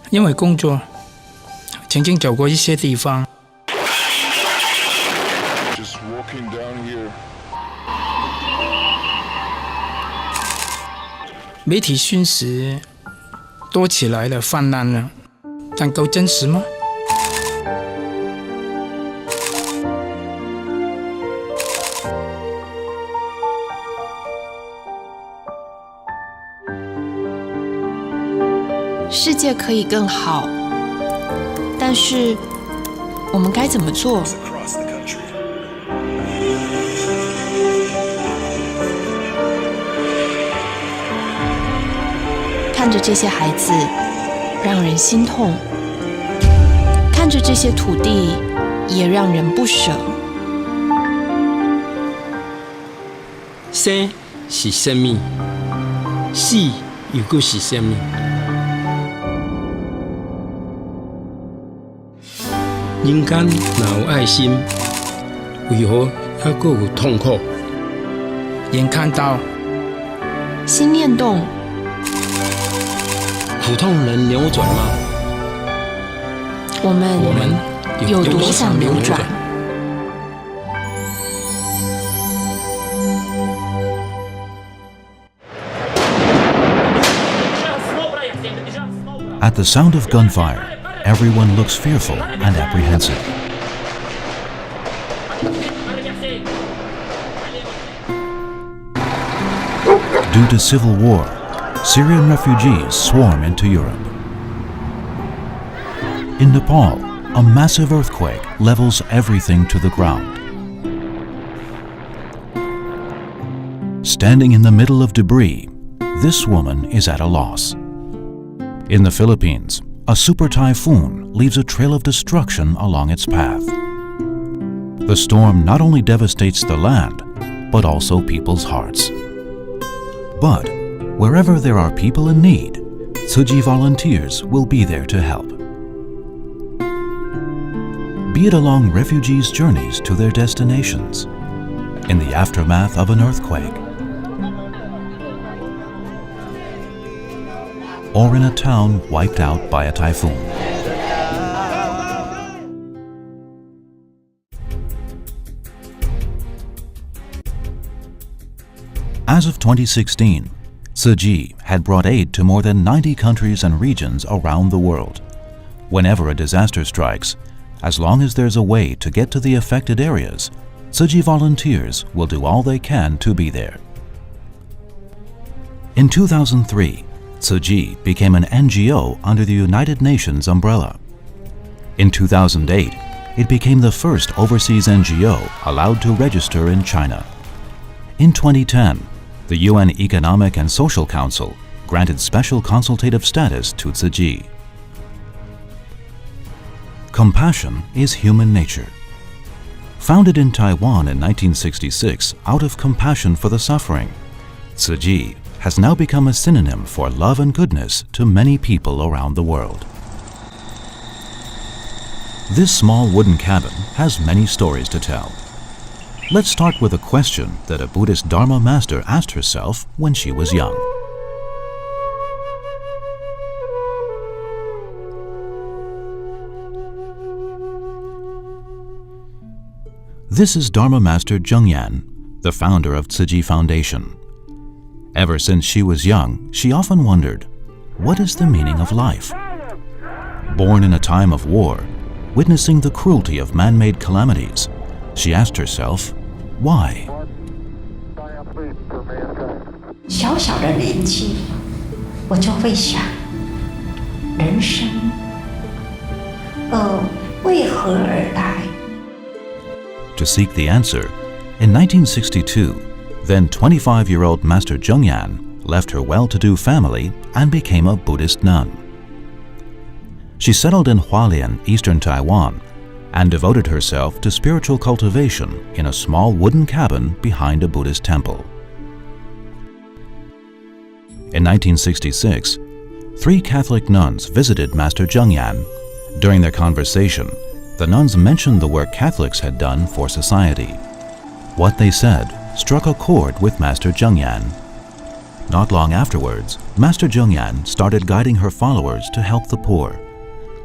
因为工作曾经走过一些地方。媒体讯息多起来了，泛滥了，但够真实吗？世界可以更好，但是我们该怎么做？看着这些孩子，让人心痛；看着这些土地，也让人不舍。生是生命，死又搁是生命。人间哪有爱心，为何还搁有痛苦？眼看到，心念动，苦痛能扭转吗？我们有多想扭转？At the sound of gunfire, everyone looks fearful and apprehensive. Due to civil war, Syrian refugees swarm into Europe. In Nepal, a massive earthquake levels everything to the ground. Standing in the middle of debris, this woman is at a loss. In the Philippines, a super typhoon leaves a trail of destruction along its path. The storm not only devastates the land, but also people's hearts. But wherever there are people in need, Tzu Chi volunteers will be there to help. Be it along refugees' journeys to their destinations, in the aftermath of an earthquake, or in a town wiped out by a typhoon. As of 2016, Tzu Chi had brought aid to more than 90 countries and regions around the world. Whenever a disaster strikes, as long as there's a way to get to the affected areas, Tzu Chi volunteers will do all they can to be there. In 2003, Tzu Chi became an NGO under the United Nations umbrella. In 2008, it became the first overseas NGO allowed to register in China. In 2010, the UN Economic and Social Council granted special consultative status to Tzu Chi. Compassion is human nature. Founded in Taiwan in 1966 out of compassion for the suffering, Tzu Chi has now become a synonym for love and goodness to many people around the world. This small wooden cabin has many stories to tell. Let's start with a question that a Buddhist Dharma master asked herself when she was young. This is Dharma Master Zheng Yan, the founder of Tzu Chi Foundation. Ever since she was young, she often wondered, what is the meaning of life? Born in a time of war, witnessing the cruelty of man-made calamities, she asked herself, why? 小小的年纪，我就会想，人生，为何而来？ To seek the answer, in 1962, then 25-year-old Master Zheng Yan left her well-to-do family and became a Buddhist nun. She settled in Hualien, eastern Taiwan, and devoted herself to spiritual cultivation in a small wooden cabin behind a Buddhist temple. In 1966, 3 Catholic nuns visited Master Zheng Yan. During their conversation, the nuns mentioned the work Catholics had done for society. What they said struck a chord with Master Zheng Yan. Not long afterwards, Master Zhengyan started guiding her followers to help the poor,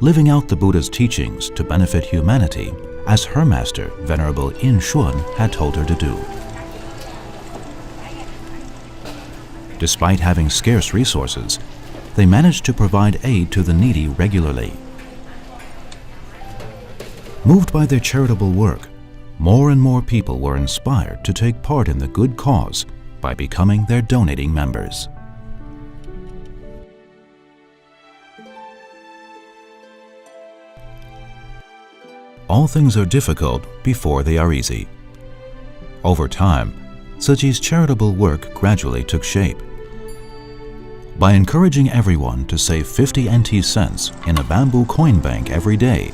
living out the Buddha's teachings to benefit humanity, as her master, Venerable In Shun, had told her to do. Despite having scarce resources, they managed to provide aid to the needy regularly. Moved by their charitable work, more and more people were inspired to take part in the good cause by becoming their donating members. All things are difficult before they are easy. Over time, Tzu Chi's charitable work gradually took shape. By encouraging everyone to save 50 NT cents in a bamboo coin bank every day,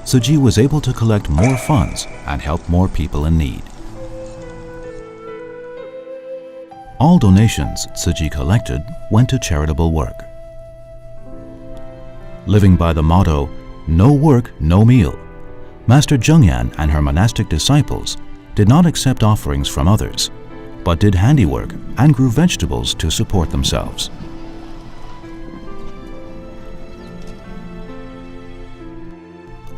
Tzu Chi was able to collect more funds and help more people in need. All donations Tzu Chi collected went to charitable work. Living by the motto, "No work, no meal," Master Zhengyan and her monastic disciples did not accept offerings from others, but did handiwork and grew vegetables to support themselves.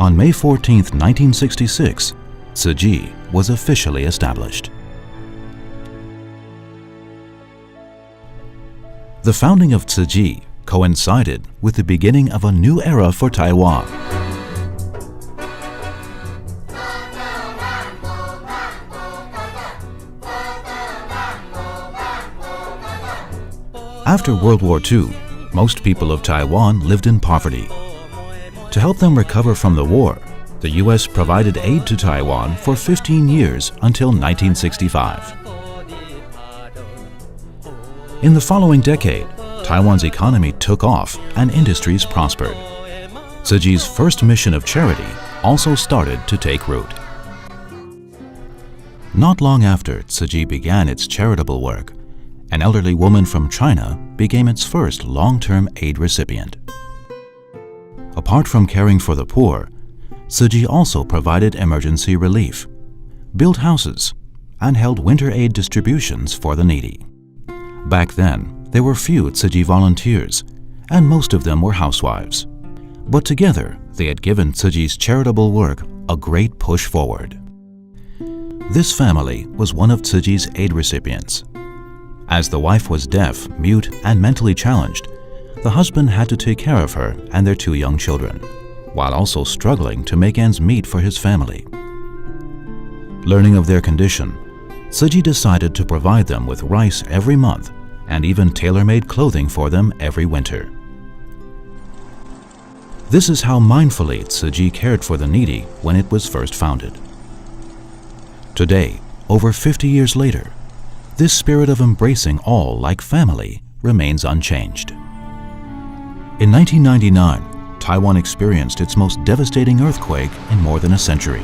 On May 14, 1966, Tzu Chi was officially established. The founding of Tzu Chi coincided with the beginning of a new era for Taiwan. After World War II, most people of Taiwan lived in poverty. To help them recover from the war, the U.S. provided aid to Taiwan for 15 years until 1965. In the following decade, Taiwan's economy took off and industries prospered. Tzu Chi's first mission of charity also started to take root. Not long after Tzu Chi began its charitable work, an elderly woman from China became its first long-term aid recipient. Apart from caring for the poor, Tzu Chi also provided emergency relief, built houses, and held winter aid distributions for the needy. Back then, there were few Tzu Chi volunteers, and most of them were housewives. But together, they had given Tzu Chi's charitable work a great push forward. This family was one of Tzu Chi's aid recipients. As the wife was deaf, mute, and mentally challenged, the husband had to take care of her and their 2 young children, while also struggling to make ends meet for his family. Learning of their condition, Tzu Chi decided to provide them with rice every month and even tailor-made clothing for them every winter. This is how mindfully Tzu Chi cared for the needy when it was first founded. Today, over 50 years later, this spirit of embracing all like family remains unchanged. In 1999, Taiwan experienced its most devastating earthquake in more than a century.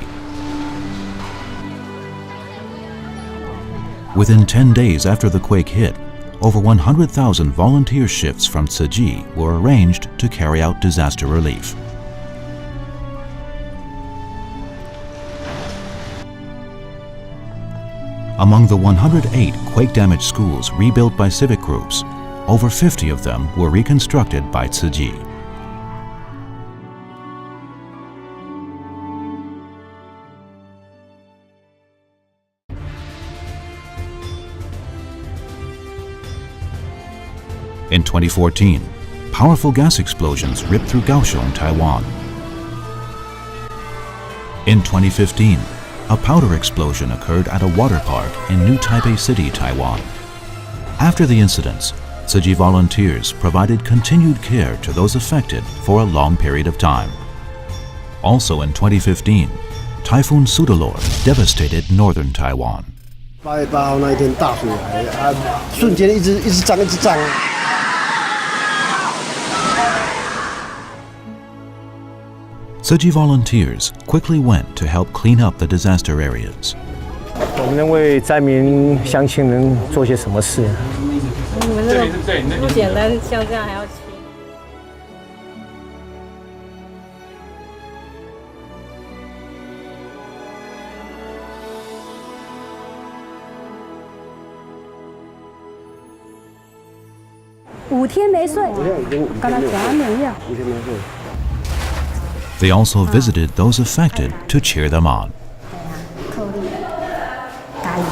Within 10 days after the quake hit, over 100,000 volunteer shifts from Tzu Chi were arranged to carry out disaster relief. Among the 108 quake-damaged schools rebuilt by civic groups, over 50 of them were reconstructed by Tzu Chi. In 2014, powerful gas explosions ripped through Kaohsiung, Taiwan. In 2015, a powder explosion occurred at a water park in New Taipei City, Taiwan. After the incidents, Tzu Chi volunteers provided continued care to those affected for a long period of time. Also in 2015, Typhoon Sudalor devastated northern Taiwan. 8月8号那一天大水来啊，瞬间一直涨，一直涨。 Tzu Chi volunteers quickly went to help clean up the disaster areas. 我们能为灾民乡亲能做些什么事？你们这个不简单，像这样还要骑。5天没睡，跟他讲没有。 5天没睡。 They also visited those affected to cheer them on. 扣力，加油！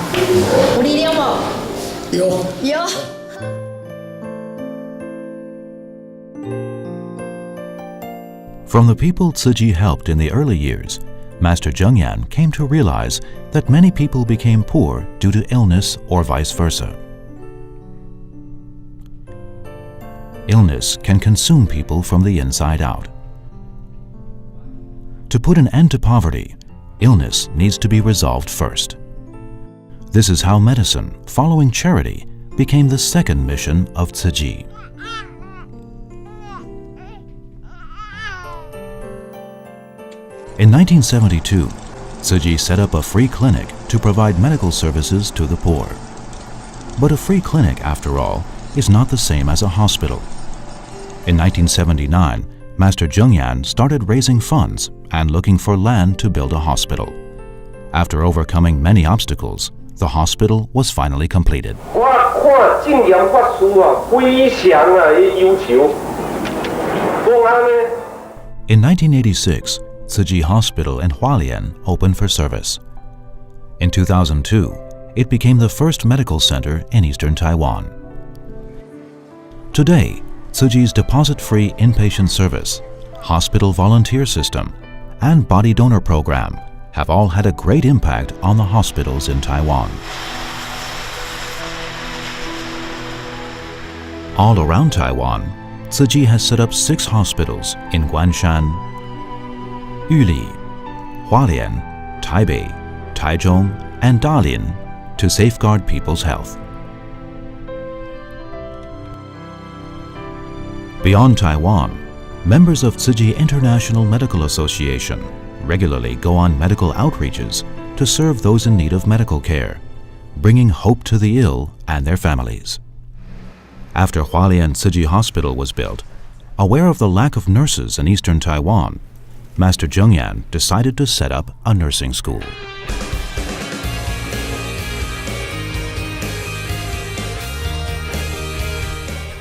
有力量吗？有。 From the people Tzu Chi helped in the early years, Master Zhengyan came to realize that many people became poor due to illness or vice versa. Illness can consume people from the inside out. To put an end to poverty, illness needs to be resolved first. This is how medicine, following charity, became the second mission of Tzu Chi. In 1972, Tzu Chi set up a free clinic to provide medical services to the poor. But a free clinic, after all, is not the same as a hospital. In 1979, Master Zhengyan started raising funds and looking for land to build a hospital. After overcoming many obstacles, the hospital was finally completed. In 1986, Tzu Chi Hospital in Hualien opened for service. In 2002, it became the first medical center in eastern Taiwan. Today, Tzu Chi's deposit-free inpatient service, hospital volunteer system, and body donor program have all had a great impact on the hospitals in Taiwan. All around Taiwan, Tzu Chi has set up 6 hospitals in Guanshan, Yuli, Hualien, Taipei, Taichung, and Dalian to safeguard people's health. Beyond Taiwan, members of Tzu Chi International Medical Association regularly go on medical outreaches to serve those in need of medical care, bringing hope to the ill and their families. After Hualien Tzu Chi Hospital was built, aware of the lack of nurses in eastern Taiwan, Master Zhengyan decided to set up a nursing school.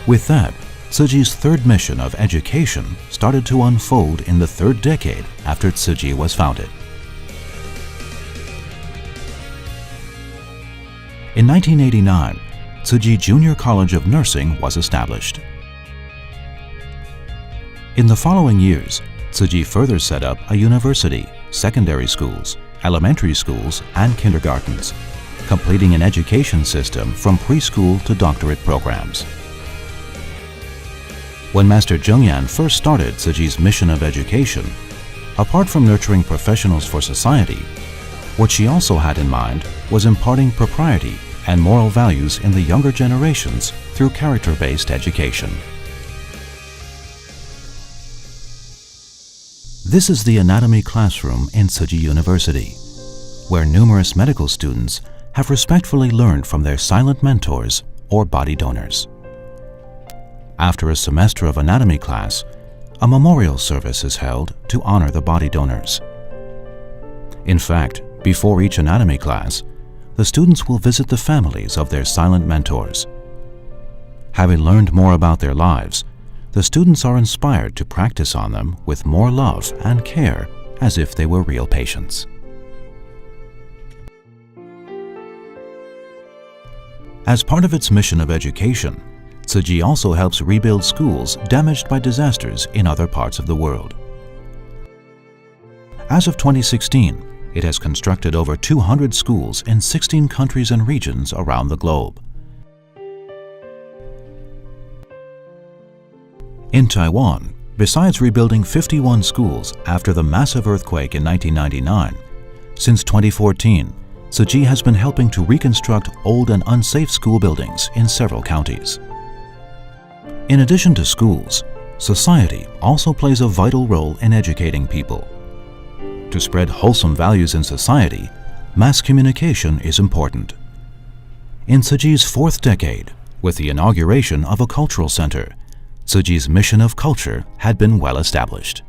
With that, Tzu Chi's third mission of education started to unfold in the third decade after Tzu Chi was founded. In 1989, Tzu Chi Junior College of Nursing was established. In the following years, Tzu Chi further set up a university, secondary schools, elementary schools, and kindergartens, completing an education system from preschool to doctorate programs. When Master Zhengyan first started Tzu Chi's mission of education, apart from nurturing professionals for society, what she also had in mind was imparting propriety and moral values in the younger generations through character-based education. This is the anatomy classroom in Tzu Chi University, where numerous medical students have respectfully learned from their silent mentors or body donors. After a semester of anatomy class, a memorial service is held to honor the body donors. In fact, before each anatomy class, the students will visit the families of their silent mentors. Having learned more about their lives, the students are inspired to practice on them with more love and care as if they were real patients. As part of its mission of education, Tzu Chi also helps rebuild schools damaged by disasters in other parts of the world. As of 2016, it has constructed over 200 schools in 16 countries and regions around the globe. In Taiwan, besides rebuilding 51 schools after the massive earthquake in 1999, since 2014, Tzu Chi has been helping to reconstruct old and unsafe school buildings in several counties. In addition to schools, society also plays a vital role in educating people. To spread wholesome values in society, mass communication is important. In Tzu Chi's 4th decade, with the inauguration of a cultural center, Tzu Chi's mission of culture had been well established.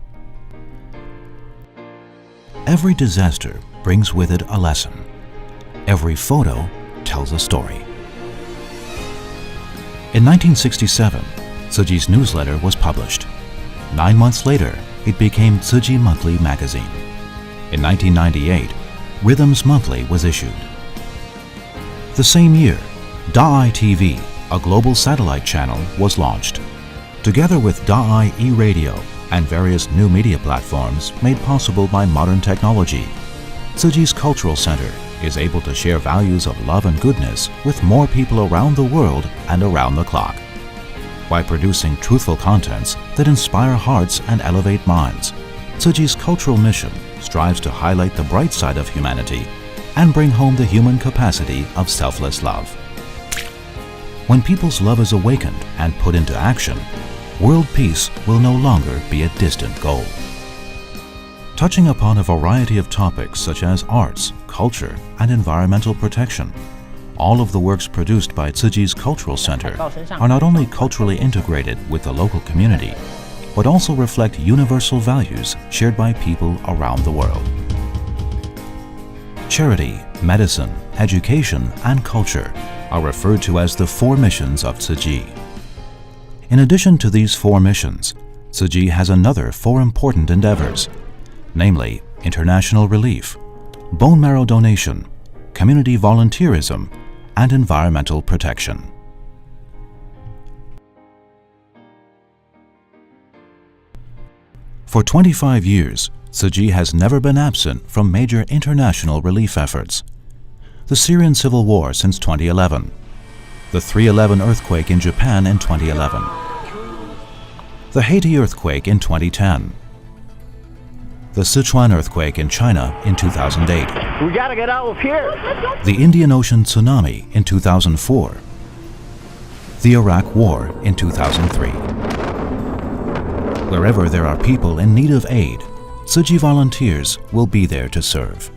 Every disaster brings with it a lesson. Every photo tells a story. In 1967, Tzu Chi's newsletter was published. 9 months later, it became Tzu Chi Monthly magazine. In 1998, Rhythms Monthly was issued. The same year, Da'ai TV, a global satellite channel, was launched. Together with Da'ai e-radio and various new media platforms made possible by modern technology, Tzu Chi's Cultural Center is able to share values of love and goodness with more people around the world and around the clock. By producing truthful contents that inspire hearts and elevate minds, Tzu Chi's cultural mission strives to highlight the bright side of humanity and bring home the human capacity of selfless love. When people's love is awakened and put into action, world peace will no longer be a distant goal. Touching upon a variety of topics such as arts, culture, and environmental protection, all of the works produced by Tzu Chi's Cultural Center are not only culturally integrated with the local community, but also reflect universal values shared by people around the world. Charity, medicine, education, and culture are referred to as the 4 missions of Tzu Chi. In addition to these 4 missions, Tzu Chi has another 4 important endeavors, namely international relief, bone marrow donation, community volunteerism, and environmental protection. For 25 years, Tzu Chi has never been absent from major international relief efforts. The Syrian Civil War since 2011, the 3/11 earthquake in Japan in 2011, the Haiti earthquake in 2010, the Sichuan earthquake in China in 2008, We gotta get out of here. the Indian Ocean tsunami in 2004, the Iraq War in 2003. Wherever there are people in need of aid, Tzu Chi volunteers will be there to serve.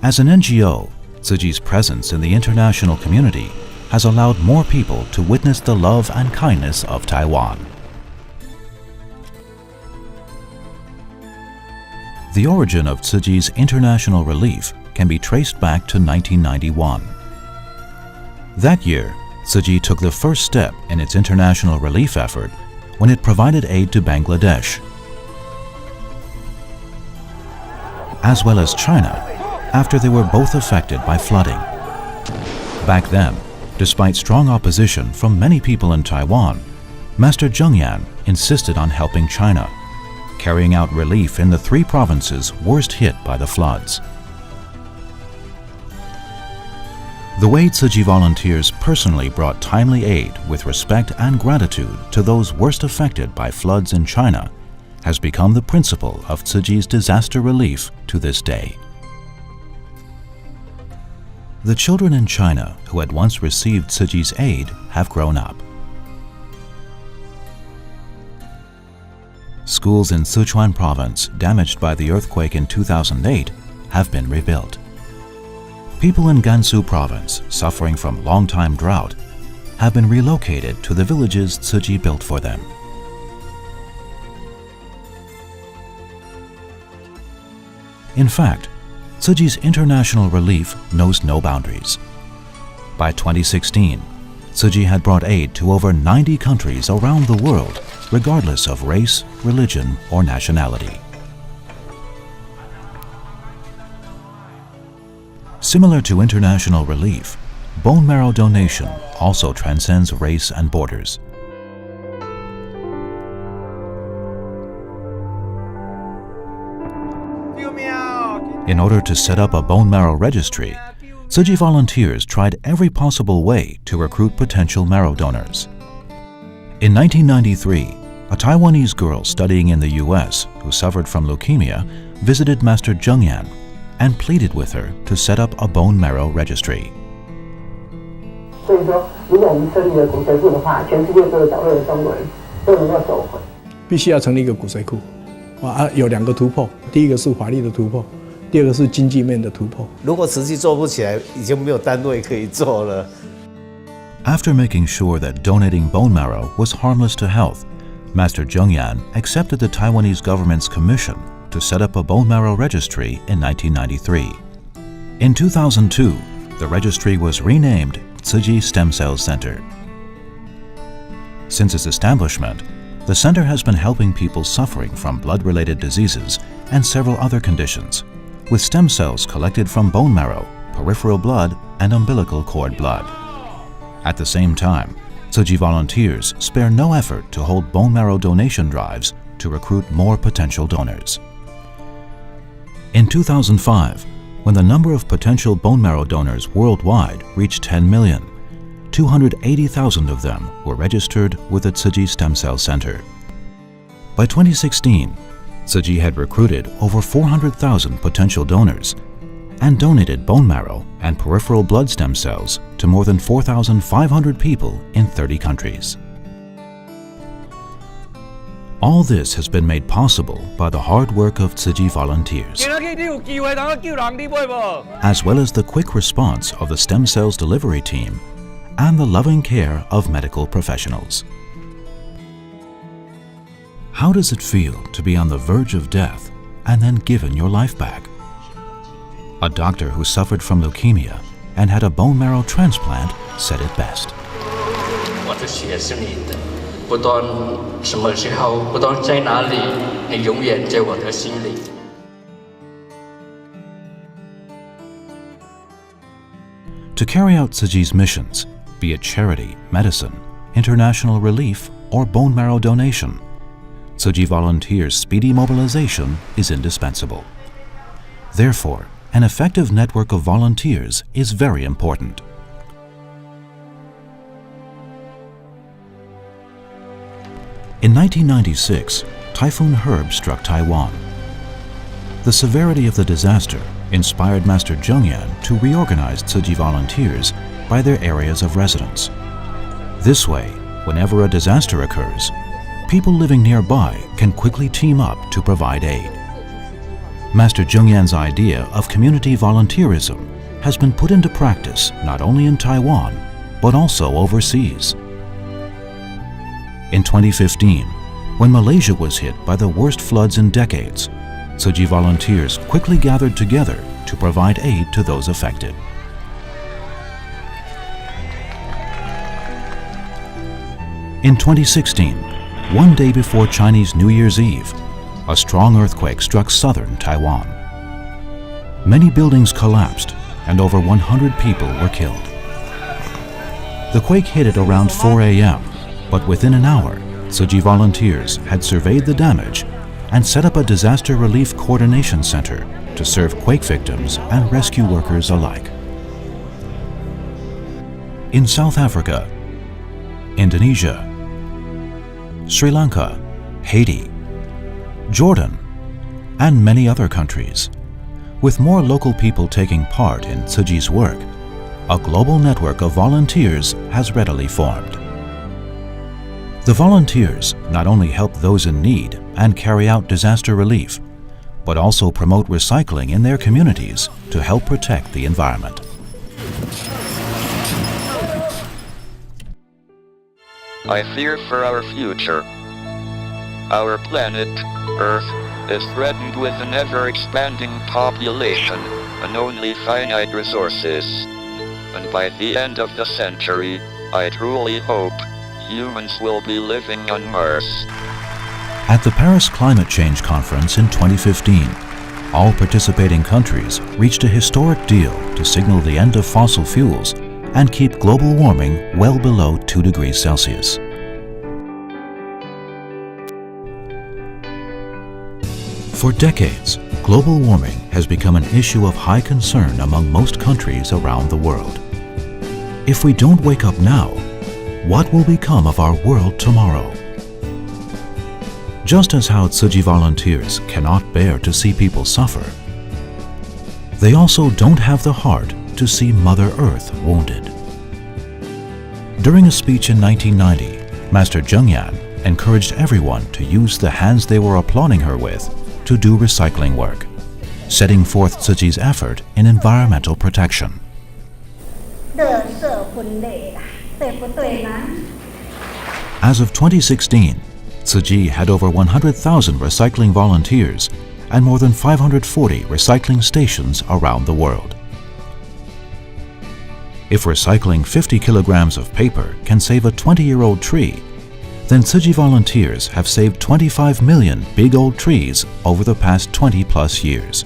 As an NGO, Tzu Chi's presence in the international community has allowed more people to witness the love and kindness of Taiwan. The origin of Tzu Chi's international relief can be traced back to 1991. That year, Tzu Chi took the first step in its international relief effort when it provided aid to Bangladesh, as well as China, after they were both affected by flooding. Back then, despite strong opposition from many people in Taiwan, Master Zhengyan insisted on helping China, carrying out relief in the 3 provinces worst hit by the floods. The way Tzu Chi volunteers personally brought timely aid with respect and gratitude to those worst affected by floods in China has become the principle of Tzu Chi's disaster relief to this day. The children in China who had once received Tzu Chi's aid have grown up. Schools in Sichuan province damaged by the earthquake in 2008 have been rebuilt. People in Gansu province suffering from long-time drought have been relocated to the villages Tzu Chi built for them. In fact, Tzu Chi's international relief knows no boundaries. By 2016, Tzu Chi had brought aid to over 90 countries around the world, regardless of race, religion, or nationality. Similar to international relief, bone marrow donation also transcends race and borders. In order to set up a bone marrow registry, Tzu Chi volunteers tried every possible way to recruit potential marrow donors. In 1993, a Taiwanese girl studying in the US who suffered from leukemia visited Master Zhengyan and pleaded with her to set up a bone marrow registry. 所以说，如果我们设立了骨髓库的话，全世界各个角落的中国人都能够受惠。必须要成立一个骨髓库，有2个突破，第一个是法律的突破，第二个是经济面的突破。如果实际做不起来，已经没有单位可以做了。After making sure that donating bone marrow was harmless to health, Master Zhengyan accepted the Taiwanese government's commission to set up a bone marrow registry in 1993. In 2002, the registry was renamed Tzu Chi Stem Cell Center. Since its establishment, the center has been helping people suffering from blood-related diseases and several other conditions, with stem cells collected from bone marrow, peripheral blood, and umbilical cord blood. At the same time, Tzu Chi volunteers spare no effort to hold bone marrow donation drives to recruit more potential donors. In 2005, when the number of potential bone marrow donors worldwide reached 10 million, 280,000 of them were registered with the Tzu Chi Stem Cell Center. By 2016, Tzu Chi had recruited over 400,000 potential donors and donated bone marrow and peripheral blood stem cells to more than 4,500 people in 30 countries. All this has been made possible by the hard work of Tzu Chi volunteers, as well as the quick response of the stem cells delivery team and the loving care of medical professionals. How does it feel to be on the verge of death and then given your life back? A doctor who suffered from leukemia and had a bone marrow transplant said it best. To carry out Tzu Chi's missions, be it charity, medicine, international relief, or bone marrow donation, Tzu Chi volunteers' speedy mobilization is indispensable. Therefore, an effective network of volunteers is very important. In 1996, Typhoon Herb struck Taiwan. The severity of the disaster inspired Master Zhengyan to reorganize Tzu Chi volunteers by their areas of residence. This way, whenever a disaster occurs, people living nearby can quickly team up to provide aid. Master Zhengyan's idea of community volunteerism has been put into practice not only in Taiwan, but also overseas. In 2015, when Malaysia was hit by the worst floods in decades, Tzu Chi volunteers quickly gathered together to provide aid to those affected. In 2016, one day before Chinese New Year's Eve, a strong earthquake struck southern Taiwan. Many buildings collapsed and over 100 people were killed. The quake hit at around 4 a.m., but within an hour, Tzu Chi volunteers had surveyed the damage and set up a disaster relief coordination center to serve quake victims and rescue workers alike. In South Africa, Indonesia, Sri Lanka, Haiti, Jordan, and many other countries, with more local people taking part in Tzu Chi's work, a global network of volunteers has readily formed. The volunteers not only help those in need and carry out disaster relief, but also promote recycling in their communities to help protect the environment. I fear for our future. Our planet, Earth, is threatened with an ever-expanding population and only finite resources. And by the end of the century, I truly hope humans will be living on Mars. At the Paris Climate Change Conference in 2015, all participating countries reached a historic deal to signal the end of fossil fuels and keep global warming well below 2 degrees Celsius. For decades, global warming has become an issue of high concern among most countries around the world. If we don't wake up now, what will become of our world tomorrow? Just as how Tzu Chi volunteers cannot bear to see people suffer, they also don't have the heart to see Mother Earth wounded. During a speech in 1990, Master Zhengyan encouraged everyone to use the hands they were applauding her with to do recycling work, setting forth Tzu Chi's effort in environmental protection. As of 2016, Tzu Chi had over 100,000 recycling volunteers and more than 540 recycling stations around the world. If recycling 50 kilograms of paper can save a 20-year-old tree, then Tzu Chi volunteers have saved 25 million big old trees over the past 20-plus years.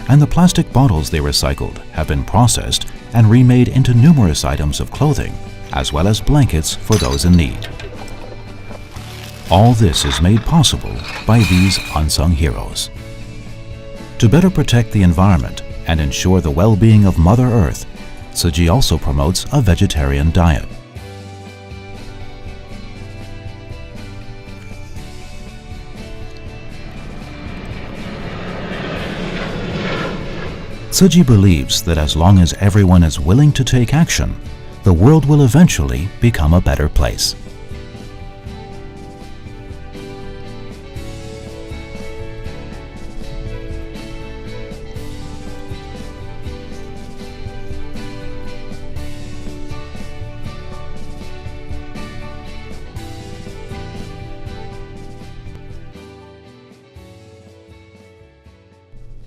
And the plastic bottles they recycled have been processed and remade into numerous items of clothing, as well as blankets for those in need. All this is made possible by these unsung heroes. To better protect the environment and ensure the well-being of Mother Earth, Tzu Chi also promotes a vegetarian diet. Tzu Chi believes that as long as everyone is willing to take action, the world will eventually become a better place.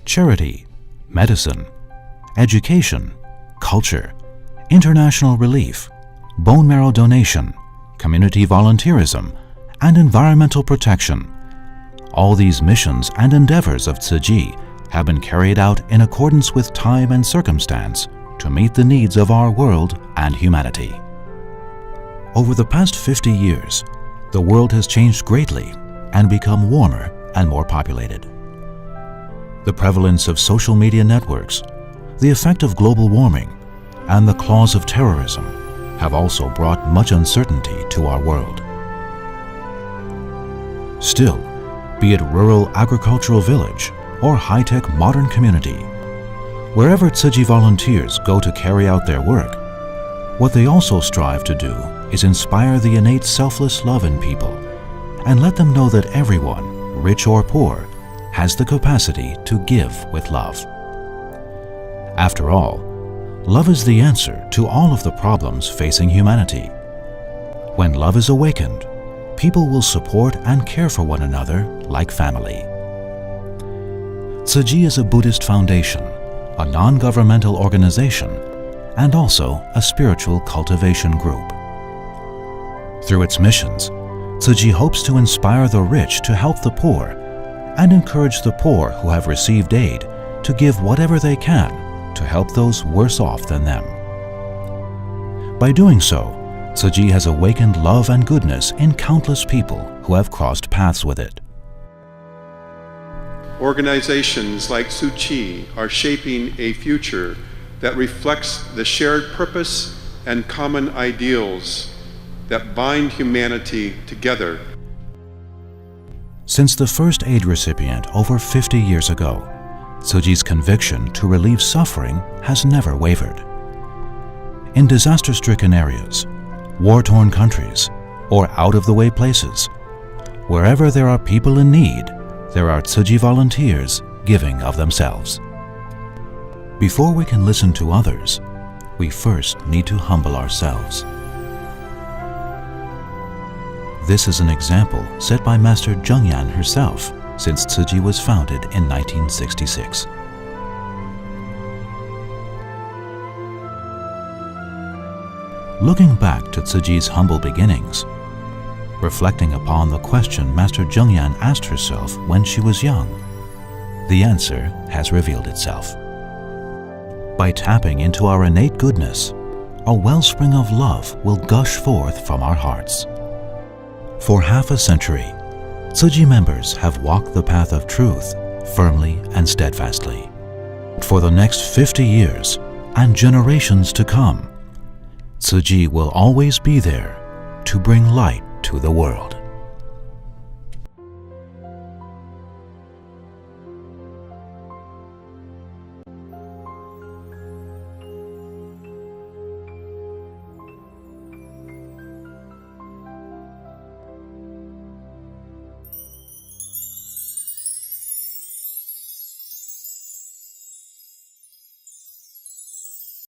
Charity, medicine, education, culture, international relief, bone marrow donation, community volunteerism, and environmental protection. All these missions and endeavors of Tzu Chi have been carried out in accordance with time and circumstance to meet the needs of our world and humanity. Over the past 50 years, the world has changed greatly and become warmer and more populated. The prevalence of social media networks, the effect of global warming, and the claws of terrorism have also brought much uncertainty to our world. Still, be it rural agricultural village or high-tech modern community, wherever Tzu Chi volunteers go to carry out their work, what they also strive to do is inspire the innate selfless love in people and let them know that everyone, rich or poor, has the capacity to give with love. After all, love is the answer to all of the problems facing humanity. When love is awakened, people will support and care for one another like family. Tzu Chi is a Buddhist foundation, a non-governmental organization, and also a spiritual cultivation group. Through its missions, Tzu Chi hopes to inspire the rich to help the poor and encourage the poor who have received aid to give whatever they can to help those worse off than them. By doing so, Tzu Chi has awakened love and goodness in countless people who have crossed paths with it. Organizations like Tzu Chi are shaping a future that reflects the shared purpose and common ideals that bind humanity together. Since the first aid recipient over 50 years ago, Tzu Chi's conviction to relieve suffering has never wavered. In disaster-stricken areas, war-torn countries, or out-of-the-way places, wherever there are people in need, there are Tzu Chi volunteers giving of themselves. Before we can listen to others, we first need to humble ourselves. This is an example set by Master Zhengyan herself since Tzu Chi was founded in 1966. Looking back to Tzu Chi's humble beginnings, reflecting upon the question Master Zhengyan asked herself when she was young, the answer has revealed itself. By tapping into our innate goodness, a wellspring of love will gush forth from our hearts. For half a century, Tzu Chi members have walked the path of truth firmly and steadfastly. For the next 50 years and generations to come, Tzu Chi will always be there to bring light to the world.